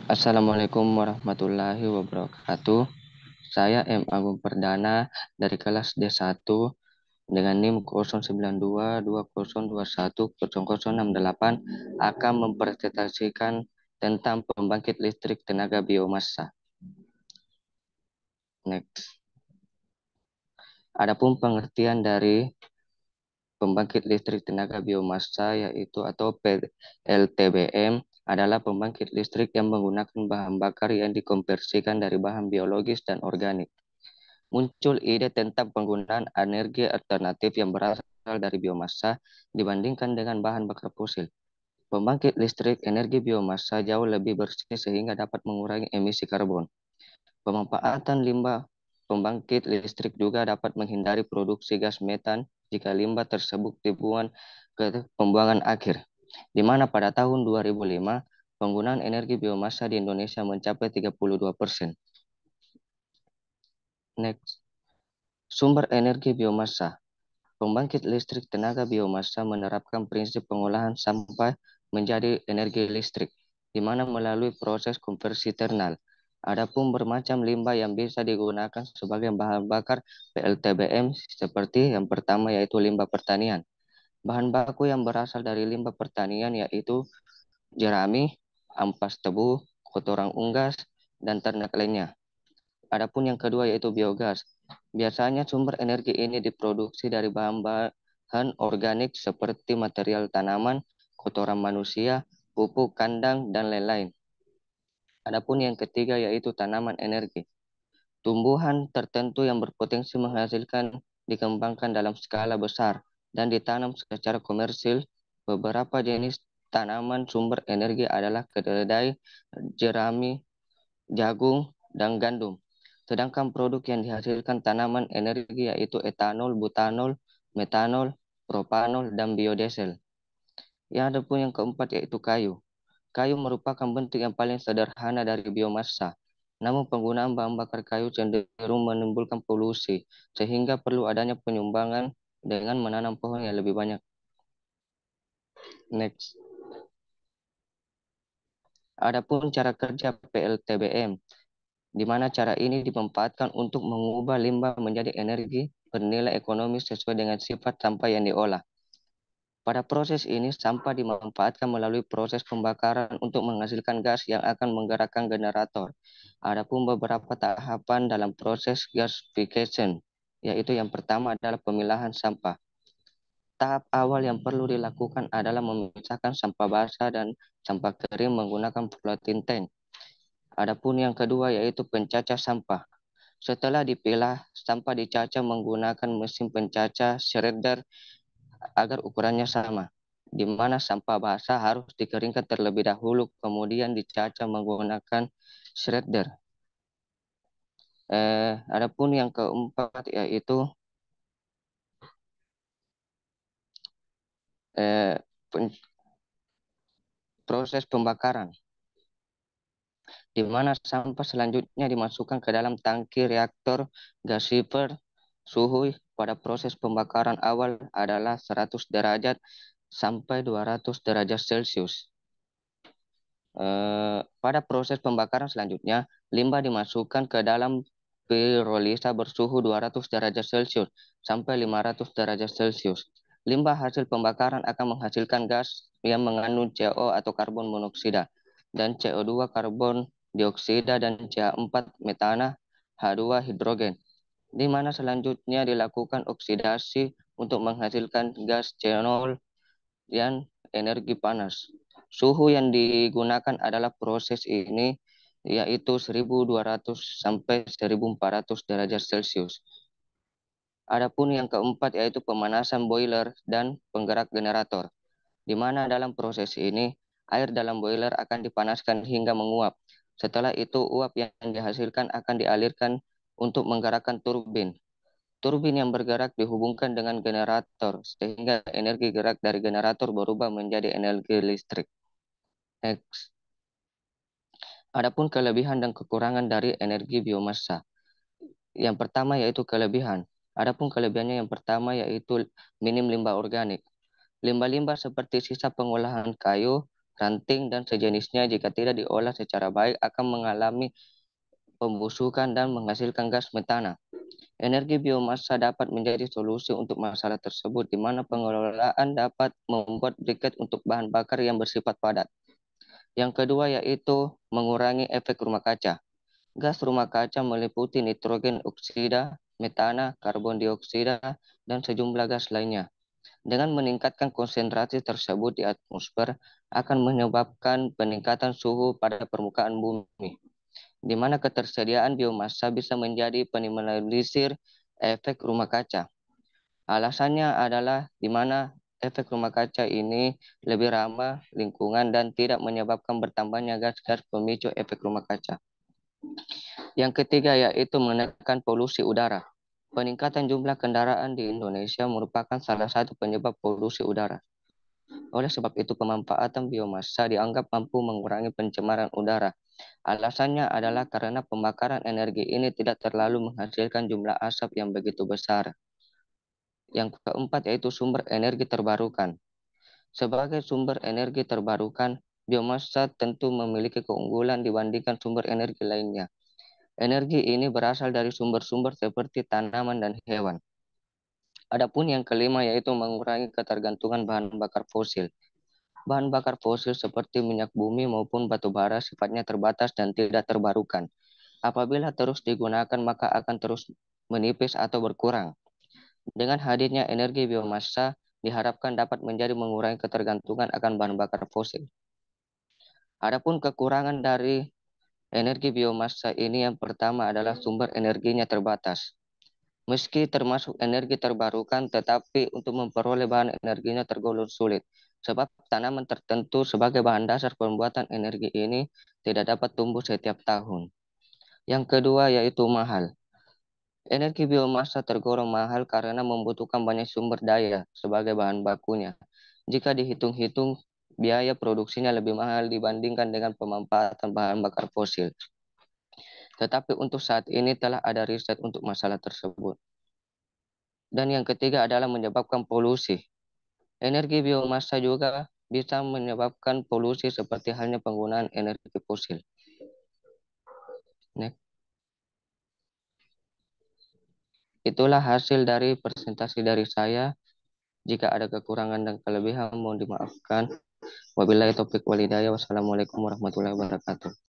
Assalamualaikum warahmatullahi wabarakatuh. Saya M. Agung Perdana dari kelas D1 dengan NIM 0922021068 akan mempresentasikan tentang pembangkit listrik tenaga biomassa. Next. Adapun pengertian dari pembangkit listrik tenaga biomassa yaitu atau PLTBM adalah pembangkit listrik yang menggunakan bahan bakar yang dikonversikan dari bahan biologis dan organik. Muncul ide tentang penggunaan energi alternatif yang berasal dari biomassa dibandingkan dengan bahan bakar fosil. Pembangkit listrik energi biomassa jauh lebih bersih sehingga dapat mengurangi emisi karbon. Pemanfaatan limbah pembangkit listrik juga dapat menghindari produksi gas metan jika limbah tersebut dibuang ke pembuangan akhir, di mana pada tahun 2005 penggunaan energi biomassa di Indonesia mencapai 32%. Next. Sumber energi biomassa. Pembangkit listrik tenaga biomassa menerapkan prinsip pengolahan sampah menjadi energi listrik, di mana melalui proses konversi thermal. Adapun bermacam limbah yang bisa digunakan sebagai bahan bakar PLTBM seperti yang pertama yaitu limbah pertanian. Bahan baku yang berasal dari limbah pertanian yaitu jerami, ampas tebu, kotoran unggas, dan ternak lainnya. Adapun yang kedua yaitu biogas. Biasanya sumber energi ini diproduksi dari bahan-bahan organik seperti material tanaman, kotoran manusia, pupuk kandang, dan lain-lain. Adapun yang ketiga yaitu tanaman energi. Tumbuhan tertentu yang berpotensi menghasilkan dikembangkan dalam skala besar dan ditanam secara komersil. Beberapa jenis tanaman sumber energi adalah kedelai, jerami, jagung, dan gandum. Sedangkan produk yang dihasilkan tanaman energi yaitu etanol, butanol, metanol, propanol, dan biodiesel. Yang ada pun yang keempat yaitu kayu. Kayu merupakan bentuk yang paling sederhana dari biomassa. Namun penggunaan bahan bakar kayu cenderung menimbulkan polusi, sehingga perlu adanya penyumbangan dengan menanam pohon yang lebih banyak. Next. Adapun cara kerja PLTBM, di mana cara ini dimanfaatkan untuk mengubah limbah menjadi energi bernilai ekonomis sesuai dengan sifat sampah yang diolah. Pada proses ini, sampah dimanfaatkan melalui proses pembakaran untuk menghasilkan gas yang akan menggerakkan generator. Adapun beberapa tahapan dalam proses gasification, yaitu yang pertama adalah pemilahan sampah. Tahap awal yang perlu dilakukan adalah memisahkan sampah basah dan sampah kering menggunakan floating tank. Adapun yang kedua yaitu pencacah sampah. Setelah dipilah, sampah dicacah menggunakan mesin pencacah shredder agar ukurannya sama, di mana sampah basah harus dikeringkan terlebih dahulu, kemudian dicacah menggunakan shredder. Adapun yang keempat yaitu eh, proses pembakaran, di mana sampah selanjutnya dimasukkan ke dalam tangki reaktor gasifer. Suhu pada proses pembakaran awal adalah 100 derajat sampai 200 derajat Celcius. Pada proses pembakaran selanjutnya, limbah dimasukkan ke dalam pirolisa bersuhu 200 derajat Celcius sampai 500 derajat Celcius. Limbah hasil pembakaran akan menghasilkan gas yang mengandung CO atau karbon monoksida dan CO2 karbon dioksida dan CH4 metana H2 hidrogen, di mana selanjutnya dilakukan oksidasi untuk menghasilkan gas cenol dan energi panas. Suhu yang digunakan adalah proses ini yaitu 1200 sampai 1400 derajat Celcius. Adapun yang keempat yaitu pemanasan boiler dan penggerak generator, di mana dalam proses ini air dalam boiler akan dipanaskan hingga menguap. Setelah itu uap yang dihasilkan akan dialirkan untuk menggerakkan turbin. Turbin yang bergerak dihubungkan dengan generator sehingga energi gerak dari generator berubah menjadi energi listrik. Next. Adapun kelebihan dan kekurangan dari energi biomassa. Yang pertama yaitu kelebihan. Adapun kelebihannya yang pertama yaitu minim limbah organik. Limbah-limbah seperti sisa pengolahan kayu ranting, dan sejenisnya jika tidak diolah secara baik akan mengalami pembusukan dan menghasilkan gas metana. Energi biomasa dapat menjadi solusi untuk masalah tersebut, di mana pengelolaan dapat membuat briket untuk bahan bakar yang bersifat padat. Yang kedua yaitu mengurangi efek rumah kaca. Gas rumah kaca meliputi nitrogen oksida, metana, karbon dioksida, dan sejumlah gas lainnya. Dengan meningkatkan konsentrasi tersebut di atmosfer akan menyebabkan peningkatan suhu pada permukaan bumi, di mana ketersediaan biomasa bisa menjadi peminimalisir efek rumah kaca. Alasannya adalah di mana efek rumah kaca ini lebih ramah lingkungan dan tidak menyebabkan bertambahnya gas-gas pemicu efek rumah kaca. Yang ketiga yaitu menekan polusi udara. Peningkatan jumlah kendaraan di Indonesia merupakan salah satu penyebab polusi udara. Oleh sebab itu, pemanfaatan biomasa dianggap mampu mengurangi pencemaran udara. Alasannya adalah karena pembakaran energi ini tidak terlalu menghasilkan jumlah asap yang begitu besar. Yang keempat yaitu sumber energi terbarukan. Sebagai sumber energi terbarukan, biomasa tentu memiliki keunggulan dibandingkan sumber energi lainnya. Energi ini berasal dari sumber-sumber seperti tanaman dan hewan. Adapun yang kelima yaitu mengurangi ketergantungan bahan bakar fosil. Bahan bakar fosil seperti minyak bumi maupun batu bara sifatnya terbatas dan tidak terbarukan. Apabila terus digunakan maka akan terus menipis atau berkurang. Dengan hadirnya energi biomasa diharapkan dapat menjadi mengurangi ketergantungan akan bahan bakar fosil. Adapun kekurangan dari energi biomasa ini yang pertama adalah sumber energinya terbatas. Meski termasuk energi terbarukan, tetapi untuk memperoleh bahan energinya tergolong sulit. Sebab tanaman tertentu sebagai bahan dasar pembuatan energi ini tidak dapat tumbuh setiap tahun. Yang kedua yaitu mahal. Energi biomasa tergolong mahal karena membutuhkan banyak sumber daya sebagai bahan bakunya. Jika dihitung-hitung, biaya produksinya lebih mahal dibandingkan dengan pemanfaatan bahan bakar fosil. Tetapi untuk saat ini telah ada riset untuk masalah tersebut. Dan yang ketiga adalah menyebabkan polusi. Energi biomasa juga bisa menyebabkan polusi seperti halnya penggunaan energi fosil. Next. Itulah hasil dari presentasi dari saya. Jika ada kekurangan dan kelebihan mohon dimaafkan. Wabillahi taufiq walhidayah. Wassalamualaikum warahmatullahi wabarakatuh.